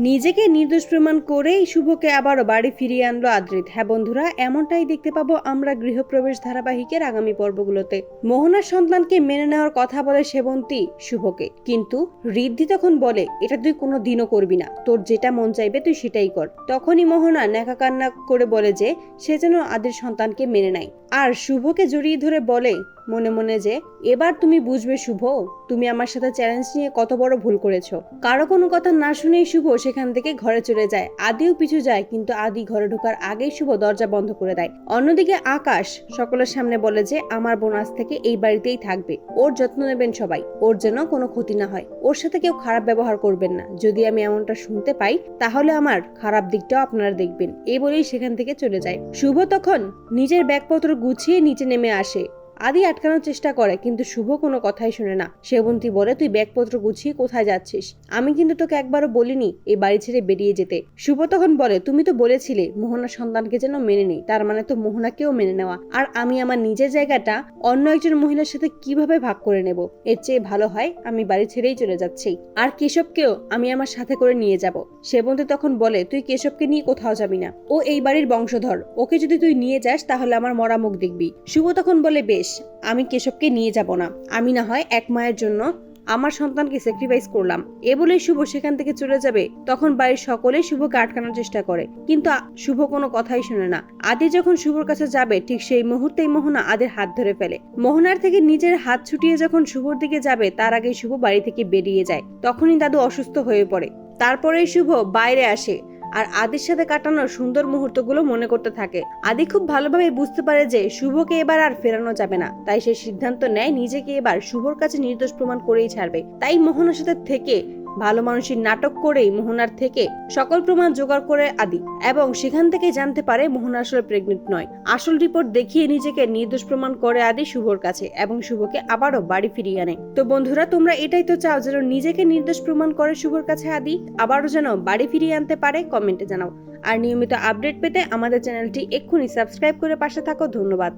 নিজেকে নির্দোষ প্রমাণ করেই শুভকে আবারও বাড়ি ফিরিয়ে আনলো আদ্রিত। হ্যাঁ বন্ধুরা, এমনটাই দেখতে পাবো আমরা গৃহপ্রবেশ ধারাবাহিকের আগামী পর্বগুলোতে। মোহনার সন্তানকে মেনে নেওয়ার কথা বলে সেবন্তী শুভকে, কিন্তু ঋদ্ধি তখন বলে এটা তুই কোনো দিনও করবি না, তোর যেটা মন চাইবে তুই সেটাই কর। তখনই মোহনা নেকা কান্না করে বলে যে সে যেন আদির সন্তানকে মেনে নেয়, আর শুভকে জড়িয়ে ধরে বলে মনে মনে যে এবার তুমি বুঝবে শুভ, তুমি আমার সাথে চ্যালেঞ্জ নিয়ে কত বড় ভুল করেছো। কারো কোনো কথা না শুনেই শুভ সেখান থেকে ঘরে চলে যায়। আদিও পিছু যায়, কিন্তু আদি ঘরে ঢোকার আগেই শুভ দরজা বন্ধ করে দেয়। অন্যদিকে আকাশ সকলের সামনে বলে যে আমার বোন আজ থেকে এই বাড়িতেই থাকবে, ওর যত্ন নেবেন সবাই, ওর যেন কোনো ক্ষতি না হয়, ওর সাথে কেউ খারাপ ব্যবহার করবেন না। যদি আমি এমনটা শুনতে পাই তাহলে আমার খারাপ দিকটাও আপনারা দেখবেন, এই বলেই সেখান থেকে চলে যায়। শুভ তখন নিজের ব্যাগপত্র গুছিয়ে নিচে নেমে আসে। আদি আটকানোর চেষ্টা করে, কিন্তু শুভ কোনো কথাই শুনে না। সেবন্তী বলে তুই ব্যাগপত্র গুছিয়ে কোথায় যাচ্ছিস? আমি কিন্তু তোকে একবারও বলিনি এই বাড়ি ছেড়ে বেরিয়ে যেতে। শুভ তখন বলে তুমি তো বলেছিলে মোহনার সন্তানকে যেন মেনে নেই, তার মানে তো মোহনাকেও মেনে নেওয়া। আর আমি আমার নিজের জায়গাটা অন্য একজন মহিলার সাথে কিভাবে ভাগ করে নেব? এর চেয়ে ভালো হয় আমি বাড়ি ছেড়েই চলে যাচ্ছি, আর কেশবকেও আমি আমার সাথে করে নিয়ে যাব। সেবন্তী তখন বলে তুই কেশবকে নিয়ে কোথাও যাবি না, ও এই বাড়ির বংশধর, ওকে যদি তুই নিয়ে যাস তাহলে আমার মরা মুখ দেখবি। শুভ তখন বলে বেশ, আমি কেশবকে নিয়ে যাব না, আমি না হয় এক মায়ের জন্য আমার সন্তানকে স্যাক্রিফাইস করলাম। এ বলেই শুভ সেখান থেকে চলে যাবে। তখন বাড়ির সকলেই শুভকে আটকানোর চেষ্টা করে, কিন্তু শুভ কোনো কথাই শুনে না। আদি যখন শুভর কাছে যাবে ঠিক সেই মুহূর্তেই মোহনা আদির হাত ধরে ফেলে। মোহনার থেকে নিজের হাত ছুটিয়ে যখন শুভর দিকে যাবে তার আগে শুভ বাড়ি থেকে বেরিয়ে যায়। তখনই দাদু অসুস্থ হয়ে পড়ে। তারপরেই শুভ বাইরে আসে আর আদির সাথে কাটানোর সুন্দর মুহূর্তগুলো মনে করতে থাকে। আদি খুব ভালোভাবে বুঝতে পারে যে শুভকে এবার আর ফেরানো যাবে না, তাই সে সিদ্ধান্ত নেয় নিজেকে এবার শুভর কাছে নির্দোষ প্রমাণ করেই ছাড়বে। তাই মোহনার সাথে থেকে ভালো মানুষের নাটক করেই মোহনার থেকে সকল প্রমাণ জোগাড় করে আদি, এবং সেখান থেকে জানতে পারে মোহনা আসলে প্রেগনেন্ট নয়। আসল রিপোর্ট দেখিয়ে নিজেকে নির্দোষ প্রমাণ করে আদি শুভর কাছে, এবং শুভকে আবারও বাড়ি ফিরিয়ে আনে। তো বন্ধুরা, তোমরা এটাই তো চাও যেন নিজেকে নির্দোষ প্রমাণ করে শুভর কাছে আদি আবারও যেন বাড়ি ফিরিয়ে আনতে পারে? কমেন্টে জানাও। আর নিয়মিত আপডেট পেতে আমাদের চ্যানেলটি এক্ষুনি সাবস্ক্রাইব করে পাশে থাকো। ধন্যবাদ।